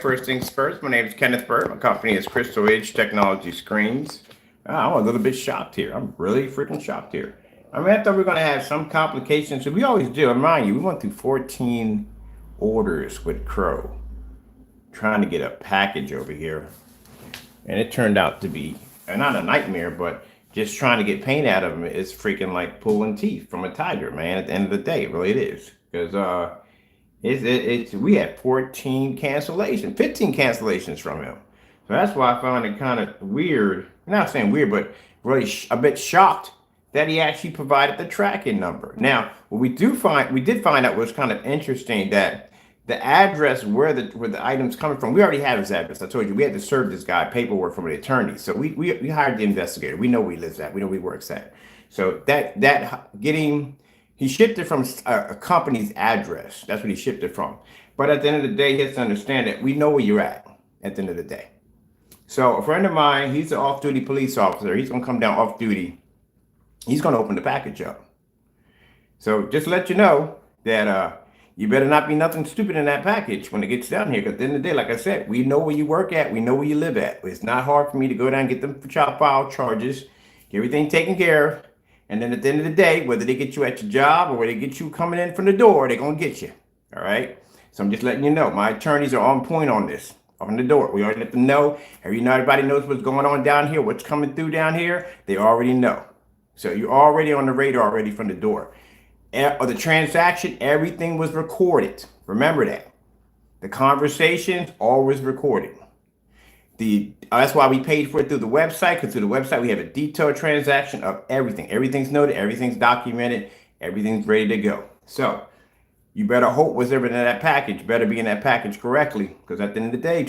First things first, my name is Kenneth Bird. My company is Crystal Edge Technology Screens. I'm a little bit shocked here. I'm really freaking shocked here. I mean, I thought we were going to have some complications. So we always do. And mind you, we went through 14 orders with CROW trying to get a package over here. And it turned out to be not a nightmare, but just trying to get paint out of them is freaking like pulling teeth from a tiger, man. At the end of the day, it really is. Because we had 14 cancellations, 15 cancellations from him. So that's why I found it kind of weird. I'm not saying weird, but really a bit shocked that he actually provided the tracking number. Now, what we did find out was kind of interesting, that the address where the item's coming from, we already have his address. I told you we had to serve this guy paperwork from an attorney. So we hired the investigator. We know where he lives at. We know where he works at. So he shipped it from a company's address. That's what he shipped it from. But at the end of the day, he has to understand that we know where you're at the end of the day. So a friend of mine, he's an off-duty police officer. He's going to come down off duty. He's going to open the package up. So just to let you know that you better not be nothing stupid in that package when it gets down here. Because at the end of the day, like I said, we know where you work at. We know where you live at. It's not hard for me to go down and get them child file charges, get everything taken care of. And then at the end of the day, whether they get you at your job or whether they get you coming in from the door, they're going to get you. All right. So I'm just letting you know, my attorneys are on point on this, on the door. We already let them know. Everybody knows what's going on down here, what's coming through down here. They already know. So you're already on the radar already from the door. The transaction, everything was recorded. Remember that. The conversations, always recorded. That's why we paid for it through the website, because through the website we have a detailed transaction of everything. Everything's noted, everything's documented, everything's ready to go. So you better hope what's ever in that package better be in that package correctly, because at the end of the day,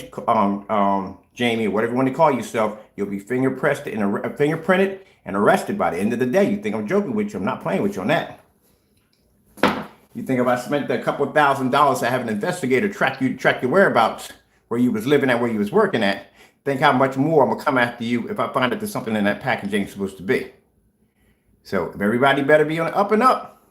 Jamie, or whatever you want to call yourself, you'll be fingerprinted and arrested by the end of the day. You think I'm joking with you? I'm not playing with you on that. You think if I spent a couple of $1,000 to have an investigator track your whereabouts, where you was living at, where you was working at, think how much more I'm gonna come after you if I find that there's something in that package ain't supposed to be. So if everybody better be on the up and up,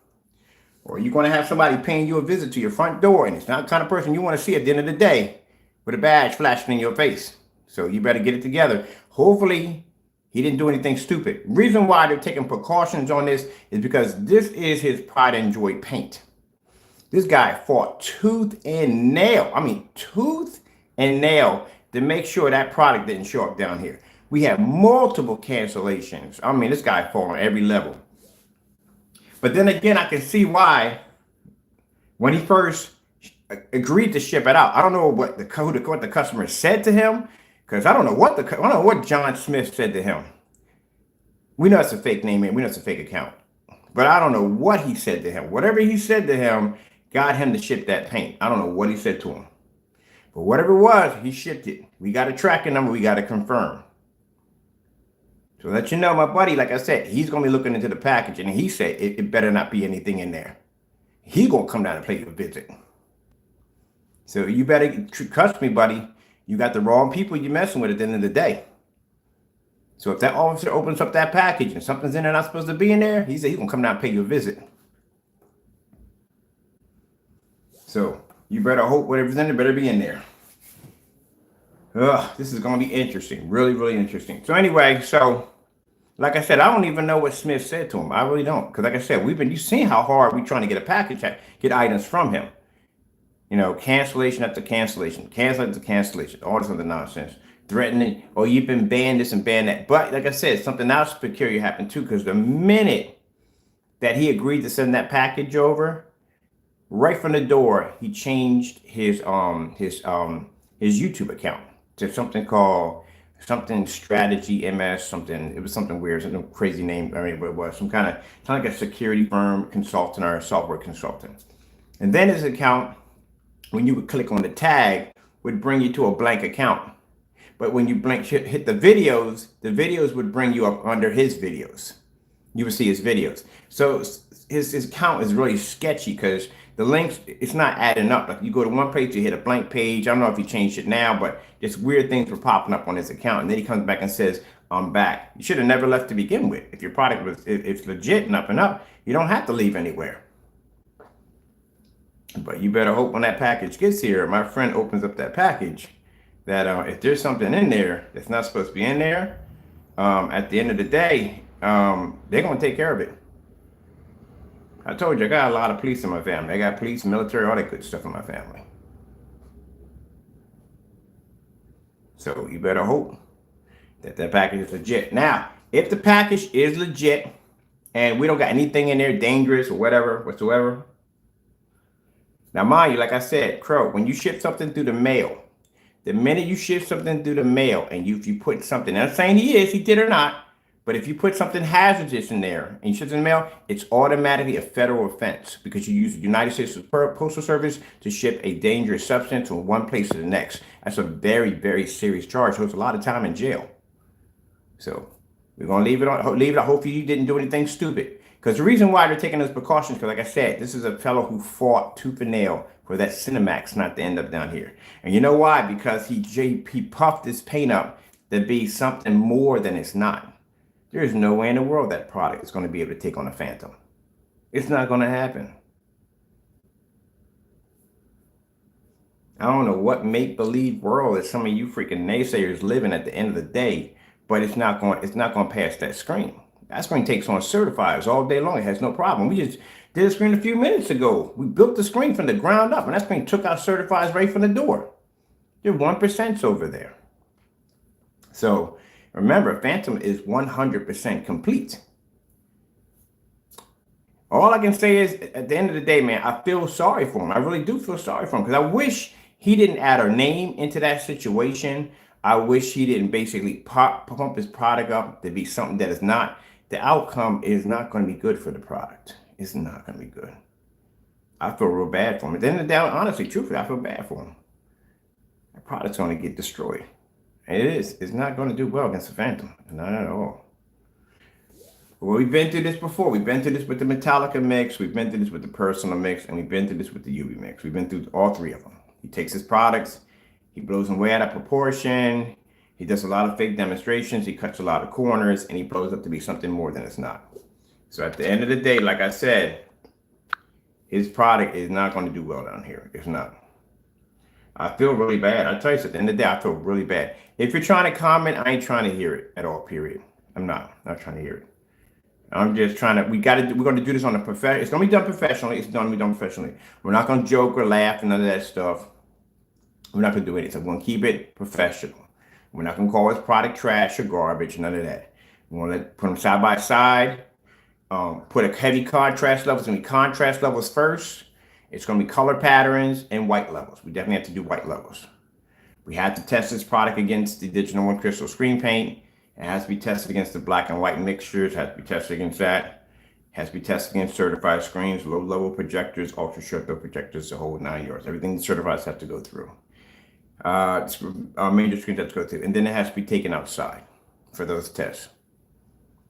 or you're gonna have somebody paying you a visit to your front door, and it's not the kind of person you want to see at the end of the day with a badge flashing in your face. So you better get it together. Hopefully he didn't do anything stupid. Reason why they're taking precautions on this is because this is his pride and joy paint. This guy fought tooth and nail. I mean, tooth and nail to make sure that product didn't show up down here. We have multiple cancellations. I mean, this guy fought on every level. But then again, I can see why when he first agreed to ship it out. I don't know what the customer said to him, because I don't know what John Smith said to him. We know it's a fake name and we know it's a fake account. But I don't know what he said to him. Whatever he said to him got him to ship that paint. I don't know what he said to him. But whatever it was, he shipped it. We got a tracking number. We got to confirm. So let you know, my buddy, like I said, he's going to be looking into the package. And he said it better not be anything in there. He going to come down and pay you a visit. So you better trust me, buddy. You got the wrong people you're messing with at the end of the day. So if that officer opens up that package and something's in there not supposed to be in there, he said he's going to come down and pay you a visit. So you better hope whatever's in there better be in there. This is going to be interesting. Really, really interesting. So anyway, like I said, I don't even know what Smith said to him. I really don't. Because like I said, you've seen how hard we're trying to get a package, get items from him. You know, cancellation after cancellation, all this other nonsense. Threatening, oh, you've been banned this and banned that. But like I said, something else peculiar happened too, because the minute that he agreed to send that package over, right from the door, he changed his YouTube account to something called Strategy MS, something. It was something weird, some crazy name. I mean, it was some kind of like a security firm consultant or a software consultant. And then his account, when you would click on the tag, would bring you to a blank account. But when you hit the videos would bring you up under his videos. You would see his videos. So his account is really sketchy because the links, it's not adding up. Like you go to one page, you hit a blank page. I don't know if he changed it now, but just weird things were popping up on his account. And then he comes back and says, I'm back. You should have never left to begin with. If your product was, if it's legit and up, you don't have to leave anywhere. But you better hope when that package gets here, my friend opens up that package, that if there's something in there that's not supposed to be in there, at the end of the day, they're gonna take care of it. I told you I got a lot of police in my family. I got police, military, all that good stuff in my family. So you better hope that that package is legit. Now, if the package is legit and we don't got anything in there dangerous or whatever whatsoever. Now, mind you, like I said, Crow, when you ship something through the mail, the minute you ship something through the mail and if you put something, I'm not saying he did or not, but if you put something hazardous in there and you ship it in the mail, it's automatically a federal offense because you use the United States Postal Service to ship a dangerous substance from one place to the next. That's a very, very serious charge. So it's a lot of time in jail. So we're gonna leave it on. Leave it. Hopefully you didn't do anything stupid. Because the reason why they're taking those precautions, because like I said, this is a fellow who fought tooth and nail for that Cinemax not to end up down here. And you know why? Because he puffed this paint up to be something more than it's not. There is no way in the world that product is going to be able to take on a Phantom. It's not going to happen. I don't know what make-believe world that some of you freaking naysayers live in at the end of the day, but it's not going to pass that screen. That screen takes on certifiers all day long. It has no problem. We just did a screen a few minutes ago. We built the screen from the ground up, and that screen took out certifiers right from the door. They're 1% over there. So remember, Phantom is 100% complete. All I can say is, at the end of the day, man, I feel sorry for him. I really do feel sorry for him because I wish he didn't add our name into that situation. I wish he didn't basically pump his product up to be something that is not. The outcome is not going to be good for the product. It's not going to be good. I feel real bad for him. At the end of the day, honestly, truthfully, I feel bad for him. That product's going to get destroyed. It is. It's not going to do well against the Phantom. Not at all. Well, we've been through this before. We've been through this with the Metallica mix. We've been through this with the Personal mix. And we've been through this with the UV mix. We've been through all three of them. He takes his products. He blows them way out of proportion. He does a lot of fake demonstrations. He cuts a lot of corners. And he blows up to be something more than it's not. So at the end of the day, like I said, his product is not going to do well down here. It's not. I feel really bad. I tell you, at the end of the day, I feel really bad. If you're trying to comment, I ain't trying to hear it at all, period. I'm not trying to hear it. I'm just trying to, we're going to do this on a professional, it's going to be done professionally. It's going to be done professionally. We're not going to joke or laugh and none of that stuff. We're not going to do anything. We're going to keep it professional. We're not going to call his product trash or garbage, none of that. We're going to put them side by side, put a heavy contrast level. It's going to be contrast levels first. It's going to be color patterns and white levels. We definitely have to do white levels. We have to test this product against the Digital One Crystal screen paint. It has to be tested against the black and white mixtures. It has to be tested against that. It has to be tested against certified screens, low-level projectors, ultra-short-throw projectors, the whole 9 yards. Everything the certifieds have to go through. Major screens have to go through. And then it has to be taken outside for those tests.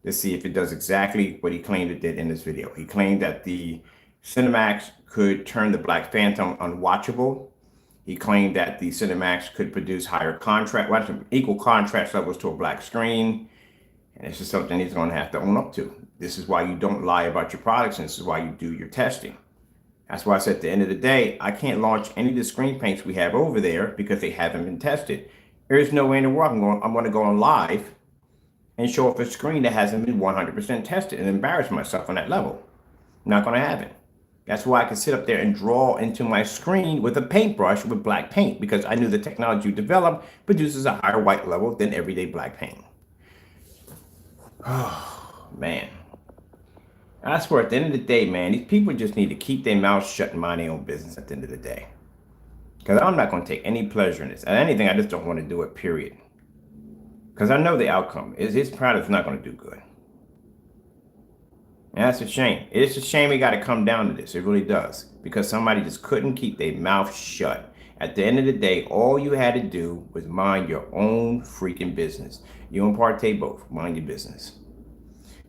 Let's see if it does exactly what he claimed it did in this video. He claimed that the Cinemax could turn the Black Phantom unwatchable. He claimed that the Cinemax could produce higher contrast, equal contrast levels to a black screen. And this is something he's going to have to own up to. This is why you don't lie about your products, and this is why you do your testing. That's why I said at the end of the day, I can't launch any of the screen paints we have over there because they haven't been tested. There is no way in the world I'm going to go on live and show off a screen that hasn't been 100% tested and embarrass myself on that level. Not going to happen. That's why I can sit up there and draw into my screen with a paintbrush with black paint, because I knew the technology we developed produces a higher white level than everyday black paint. Oh, man. I swear, at the end of the day, man, these people just need to keep their mouths shut and mind their own business at the end of the day. Because I'm not going to take any pleasure in this. And anything, I just don't want to do it, period. Because I know the outcome. His product's not going to do good. And that's a shame. It's a shame it got to come down to this. It really does. Because somebody just couldn't keep their mouth shut. At the end of the day, all you had to do was mind your own freaking business. You and Partey both. Mind your business.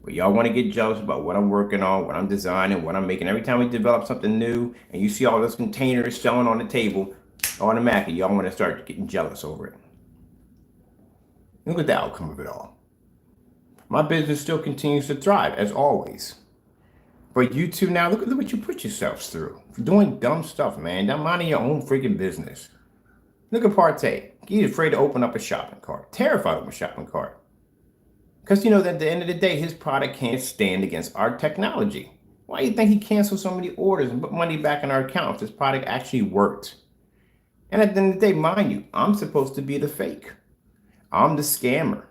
But y'all want to get jealous about what I'm working on, what I'm designing, what I'm making. Every time we develop something new and you see all those containers selling on the table, automatically y'all want to start getting jealous over it. Look at the outcome of it all. My business still continues to thrive, as always. But you two now, look at what you put yourselves through. For doing dumb stuff, man. Don't mind your own freaking business. Look at Partey. He's afraid to open up a shopping cart. Terrified of a shopping cart. Because you know that at the end of the day, his product can't stand against our technology. Why do you think he canceled so many orders and put money back in our account if this product actually worked? And at the end of the day, mind you, I'm supposed to be the fake. I'm the scammer.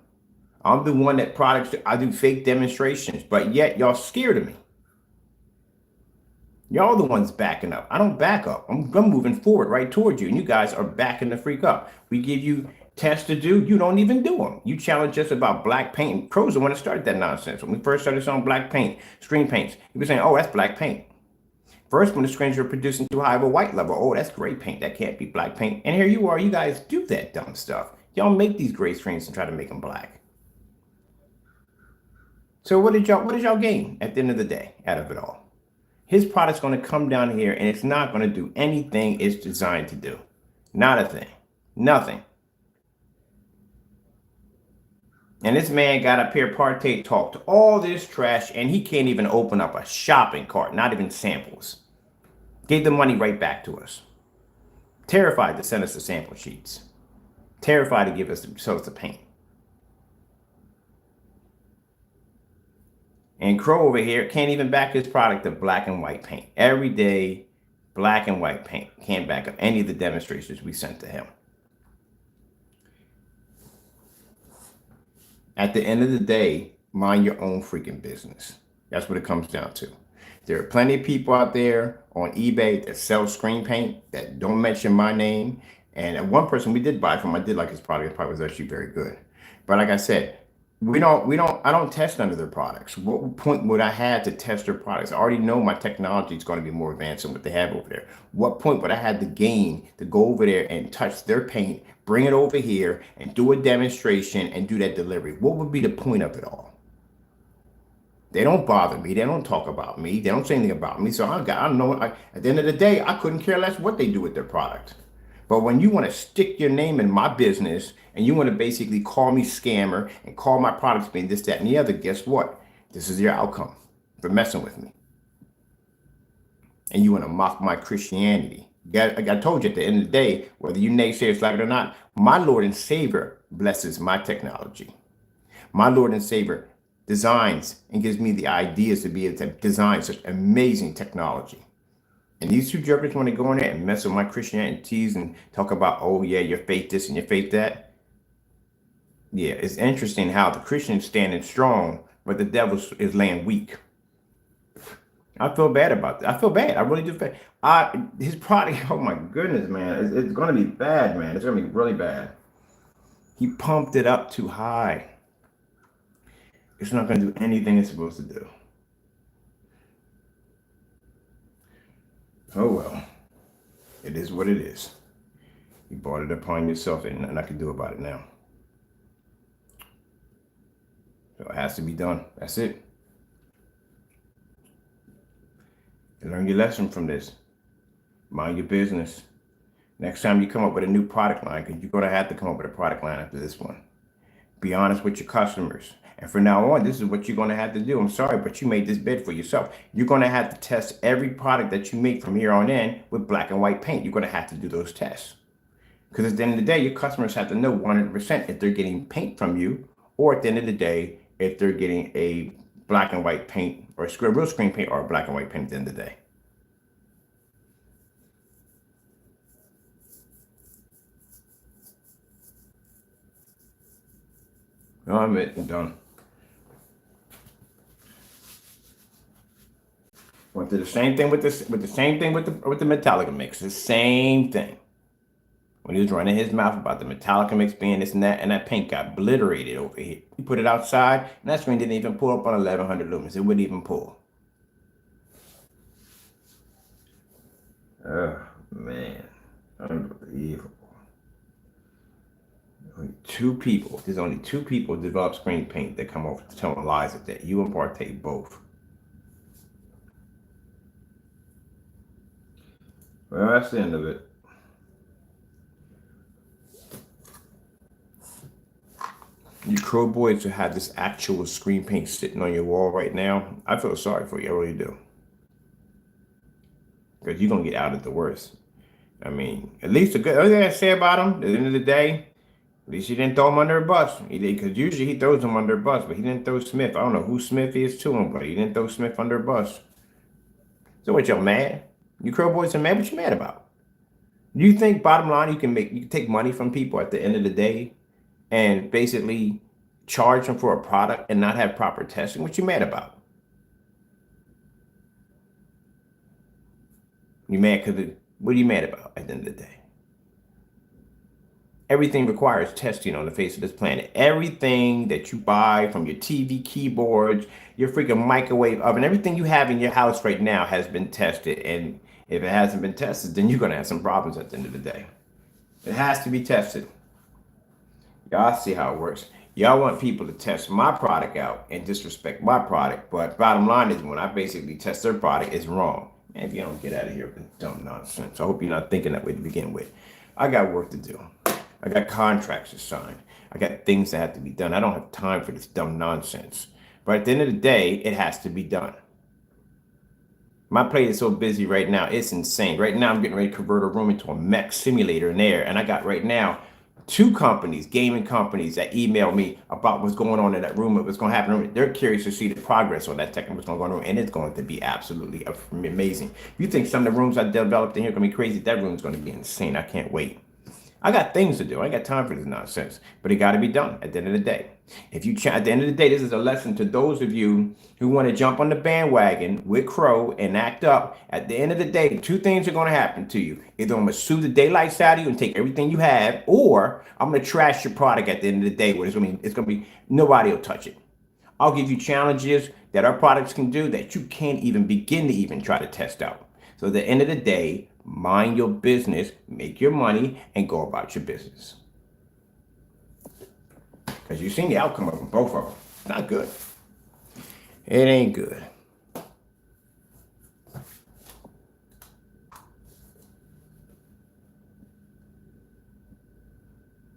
I'm the one that I do fake demonstrations, but yet y'all scared of me. Y'all the ones backing up. I don't back up. I'm moving forward right towards you, and you guys are backing the freak up. We give you tests to do, you don't even do them. You challenge us about black paint. And Crow's the one that started that nonsense. When we first started selling black paint, screen paints, he was saying, oh, that's black paint. First, when the screens were producing too high of a white level, oh, that's gray paint. That can't be black paint. And here you are, you guys do that dumb stuff. Y'all make these gray screens and try to make them black. So what did y'all gain at the end of the day out of it all? His product's going to come down here and it's not going to do anything it's designed to do. Not a thing. Nothing. And this man got up here, Partey talked all this trash, and he can't even open up a shopping cart, not even samples. Gave the money right back to us. Terrified to send us the sample sheets. Terrified to give us the paint. And Crow over here can't even back his product of black and white paint. Every day, black and white paint. Can't back up any of the demonstrations we sent to him. At the end of the day, mind your own freaking business. That's what it comes down to. There are plenty of people out there on eBay that sell screen paint that don't mention my name. And one person we did buy from, I did like his product. His product was actually very good. But like I said, I don't test under their products. What point would I have to test their products? I already know my technology is going to be more advanced than what they have over there. What point would I have to gain to go over there and touch their paint, bring it over here and do a demonstration and do that delivery? What would be the point of it all? They don't bother me. They don't talk about me. They don't say anything about me. So I don't know. At the end of the day, I couldn't care less what they do with their product. But when you want to stick your name in my business and you want to basically call me scammer and call my products being this, that, and the other, guess what? This is your outcome for messing with me. And you want to mock my Christianity. Like I told you, at the end of the day, whether you naysayers like it or not, my Lord and Savior blesses my technology. My Lord and Savior designs and gives me the ideas to be able to design such amazing technology. And these two jokers want to go in there and mess with my Christianities and talk about, oh yeah, your faith this and your faith that. Yeah, it's interesting how the Christian's standing strong, but the devil is laying weak. I feel bad about that. I feel bad. I really do feel his product, oh my goodness, man. It's going to be bad, man. It's going to be really bad. He pumped it up too high. It's not going to do anything it's supposed to do. Oh well, it is what it is. You brought it upon yourself, and nothing I can do about it now. So it has to be done. That's it. And learn your lesson from this. Mind your business. Next time you come up with a new product line, because you're going to have to come up with a product line after this one. Be honest with your customers. And from now on, this is what you're going to have to do. I'm sorry, but you made this bid for yourself. You're going to have to test every product that you make from here on in with black and white paint. You're going to have to do those tests. Because at the end of the day, your customers have to know 100% if they're getting paint from you, or at the end of the day, if they're getting a black and white paint or a real screen paint or a black and white paint at the end of the day. No, I'm done. Went to the same thing with this, with the Metallica mix. The same thing. When he was running his mouth about the Metallica mix being this and that paint got obliterated over here. He put it outside, and that screen didn't even pull up on 1100 lumens. It wouldn't even pull. Oh man, unbelievable. There's only two people develop screen paint that come over telling lies at that. You and Partey both. Well, that's the end of it. You Crow boys who have this actual screen paint sitting on your wall right now, I feel sorry for you. I really do. because you're gonna get out of the worst. I mean, at least the good other thing I say about him, at the end of the day, at least he didn't throw him under a bus. He did, because usually he throws him under a bus, but he didn't throw Smith. I don't know who Smith is to him, but he didn't throw Smith under a bus. So what, y'all mad? You Crow boys are mad? What you mad about? You think bottom line you can take money from people at the end of the day and basically charge them for a product and not have proper testing? What you mad about? You mad because what are you mad about at the end of the day? Everything requires testing on the face of this planet. Everything that you buy, from your TV keyboards, your freaking microwave oven, everything you have in your house right now has been tested. And if it hasn't been tested, then you're going to have some problems at the end of the day. It has to be tested. Y'all see how it works. Y'all want people to test my product out and disrespect my product. But bottom line is when I basically test their product, it's wrong. Man, if you don't get out of here with dumb nonsense. I hope you're not thinking that way to begin with. I got work to do. I got contracts to sign. I got things that have to be done. I don't have time for this dumb nonsense. But at the end of the day, it has to be done. My plate is so busy right now. It's insane. Right now, I'm getting ready to convert a room into a mech simulator in there. And I got right now 2 companies, gaming companies, that email me about what's going on in that room, what's going to happen. They're curious to see the progress on that tech and what's going to go on, and it's going to be absolutely amazing. If you think some of the rooms I developed in here are going to be crazy, that room's going to be insane. I can't wait. I got things to do. I ain't got time for this nonsense, but it got to be done at the end of the day. If you at the end of the day, this is a lesson to those of you who want to jump on the bandwagon with Crow and act up. At the end of the day, 2 things are going to happen to you. Either I'm going to sue the daylights out of you and take everything you have, or I'm going to trash your product at the end of the day. Where it's going to be nobody will touch it. I'll give you challenges that our products can do that you can't even begin to even try to test out. So at the end of the day, mind your business, make your money, and go about your business. Because you've seen the outcome of them, both of them. It's not good. It ain't good.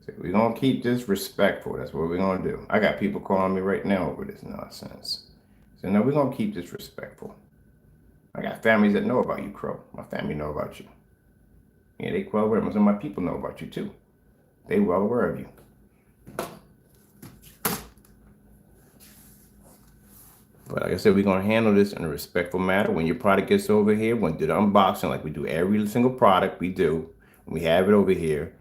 So we're going to keep this respectful. That's what we're going to do. I got people calling me right now over this nonsense. So no, we're going to keep this respectful. I got families that know about you, Crow. My family know about you. Yeah, they well aware. Some of my people know about you too. They well aware of you. But like I said, we're going to handle this in a respectful manner. When your product gets over here, we're going to do the unboxing like we do every single product we do. We have it over here.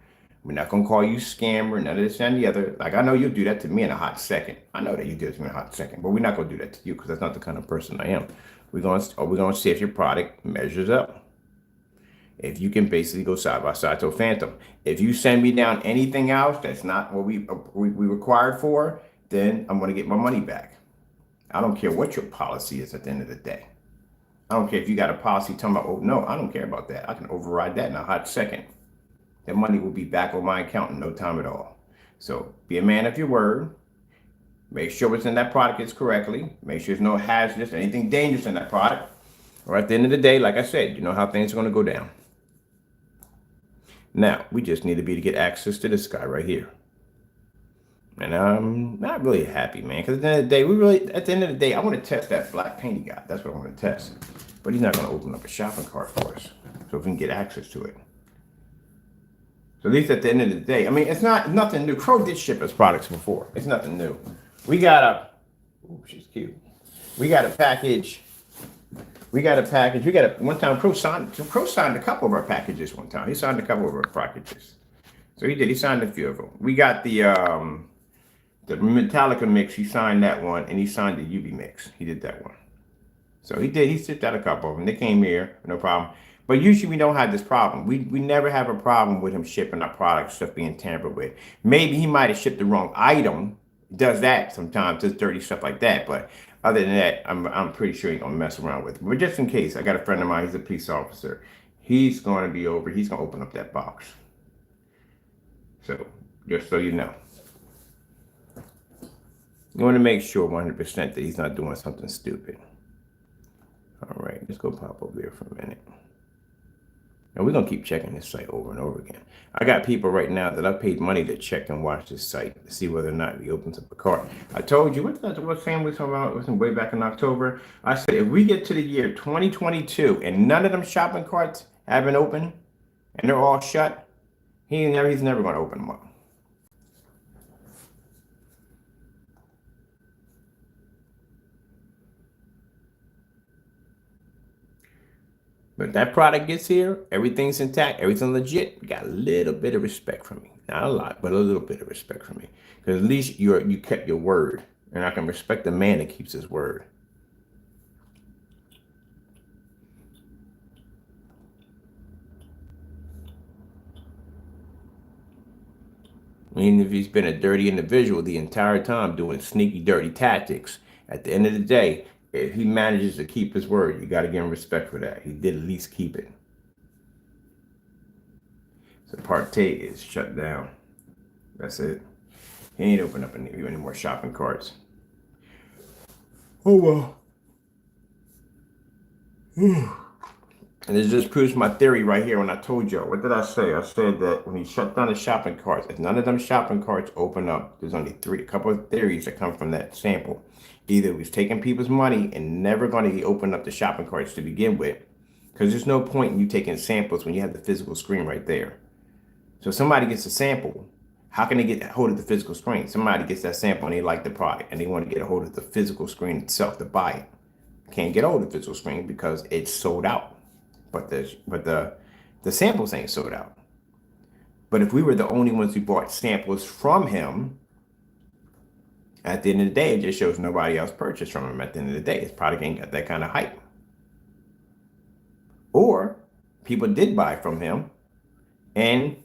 We're not going to call you scammer, none of this and the other. Like, I know you'll do that to me in a hot second. I know that you do it to me in a hot second. But we're not going to do that to you because that's not the kind of person I am. We're going to see if your product measures up. If you can basically go side by side to a Phantom. If you send me down anything else that's not what we required for, then I'm going to get my money back. I don't care what your policy is at the end of the day. I don't care if you got a policy talking about, oh, no, I don't care about that. I can override that in a hot second. That money will be back on my account in no time at all. So be a man of your word. Make sure what's in that product is correctly. Make sure there's no hazardous, anything dangerous in that product. Or at the end of the day, like I said, you know how things are going to go down. Now, we just need to get access to this guy right here. And I'm not really happy, man, because at the end of the day, I want to test that black paint he got. That's what I want to test. But he's not going to open up a shopping cart for us, so we can get access to it. So at least at the end of the day, I mean, it's nothing new. Crow did ship us products before. It's nothing new. We got she's cute. We got a package. One time Crow signed a couple of our packages one time. He signed a couple of our packages. So he did. He signed a few of them. We got the Metallica mix. He signed that one, and he signed the UV mix. He did that one. So he did. He shipped out a couple of them. They came here, no problem. But usually we don't have this problem. We never have a problem with him shipping our products, stuff being tampered with. Maybe he might have shipped the wrong item. Does that sometimes, does dirty stuff like that. But other than that, I'm pretty sure he ain't gonna mess around with it. But just in case, I got a friend of mine, he's a police officer. He's gonna be over, he's gonna open up that box. So, just so you know. You wanna make sure 100% that he's not doing something stupid. All right, let's go pop over here for a minute. And we're going to keep checking this site over and over again. I got people right now that I paid money to check and watch this site to see whether or not he opens up a cart. I told you, what Sam was talking about way back in October. I said, if we get to the year 2022 and none of them shopping carts have been open and they're all shut, he's never going to open them up. But if that product gets here, everything's intact, everything's legit. You got a little bit of respect from me. Not a lot, but a little bit of respect from me. Because at least you kept your word. And I can respect the man that keeps his word. Even if he's been a dirty individual the entire time doing sneaky, dirty tactics, at the end of the day, if he manages to keep his word, you got to give him respect for that. He did at least keep it. So Partey is shut down. That's it. He ain't open up any more shopping carts. Oh well. And this just proves my theory right here when I told y'all. What did I say? I said that when he shut down the shopping carts, if none of them shopping carts open up, there's only a couple of theories that come from that sample. Either he was taking people's money and never going to open up the shopping carts to begin with, because there's no point in you taking samples when you have the physical screen right there. So if somebody gets a sample, how can they get a hold of the physical screen? Somebody gets that sample and they like the product and they want to get a hold of the physical screen itself to buy it. Can't get a hold of the physical screen because it's sold out. But the samples ain't sold out. But if we were the only ones who bought samples from him, at the end of the day, it just shows nobody else purchased from him. At the end of the day, his product ain't got that kind of hype. Or people did buy from him and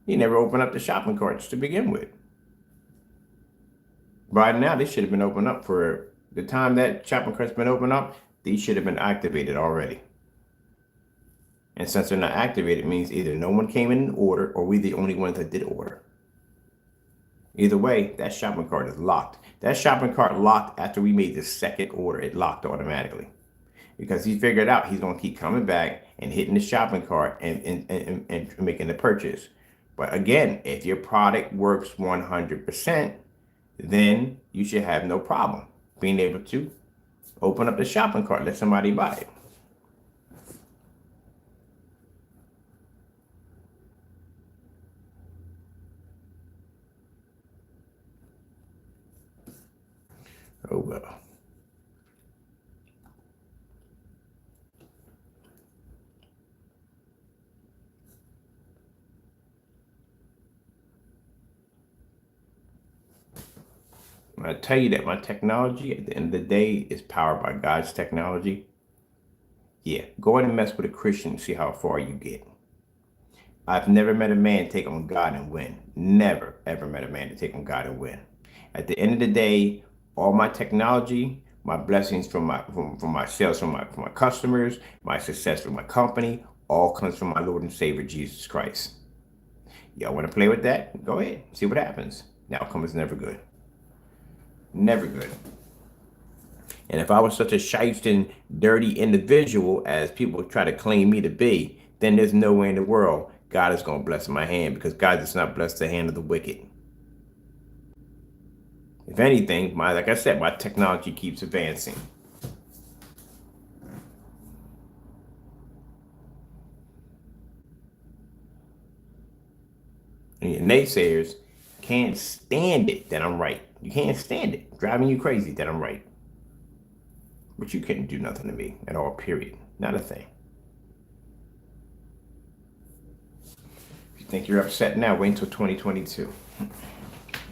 he never opened up the shopping carts to begin with. By now, this should have been opened up for the time that shopping carts been opened up. These should have been activated already. And since they're not activated, it means either no one came in and ordered or we the only ones that did order. Either way, that shopping cart is locked. That shopping cart locked after we made the second order. It locked automatically. Because he figured out he's going to keep coming back and hitting the shopping cart and making the purchase. But again, if your product works 100%, then you should have no problem being able to open up the shopping cart, let somebody buy it. Oh well. When I tell you that my technology at the end of the day is powered by God's technology, yeah, go ahead and mess with a Christian and see how far you get. I've never met a man take on God and win. Never, ever met a man to take on God and win. At the end of the day, all my technology, my blessings from my sales, from my customers, my success from my company, all comes from my Lord and Savior, Jesus Christ. Y'all want to play with that? Go ahead. See what happens. The outcome is never good. Never good. And if I was such a shysting, dirty individual as people try to claim me to be, then there's no way in the world God is going to bless my hand, because God does not bless the hand of the wicked. If anything, like I said, my technology keeps advancing. And your naysayers can't stand it that I'm right. You can't stand it. Driving you crazy that I'm right. But you couldn't do nothing to me at all, period. Not a thing. If you think you're upset now, wait until 2022.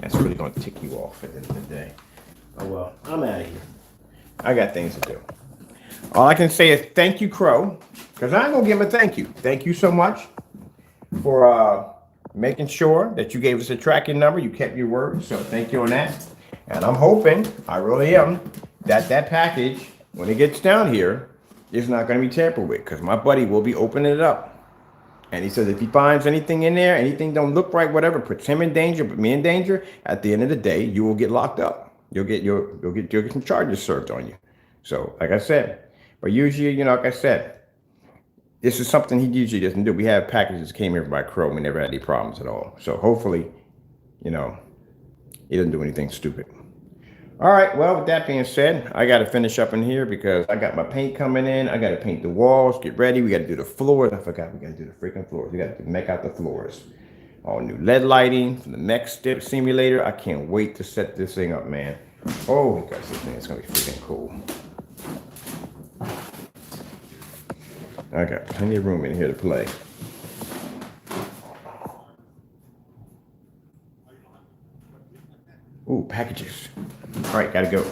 That's really going to tick you off at the end of the day. Oh, well, I'm out of here. I got things to do. All I can say is thank you, Crow, because I ain't going to give him a thank you. Thank you so much for making sure that you gave us a tracking number. You kept your word, so thank you on that. And I'm hoping, I really am, that package, when it gets down here, is not going to be tampered with, because my buddy will be opening it up. And he says if he finds anything in there, anything don't look right, whatever, puts him in danger, put me in danger, at the end of the day, you will get locked up. You'll get some charges served on you. So, like I said, but usually, like I said, this is something he usually doesn't do. We have packages that came here by CROW. We never had any problems at all. So hopefully, you know, he doesn't do anything stupid. All right, well, with that being said, I got to finish up in here because I got my paint coming in. I got to paint the walls, get ready. We got to do the floors. I forgot we got to do the freaking floors. We got to make out the floors. All new LED lighting from the Mech Step Simulator. I can't wait to set this thing up, man. Oh, gosh, this thing is going to be freaking cool. I got plenty of room in here to play. Ooh, packages. All right, gotta go.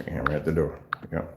Hammer at the door. Here we go.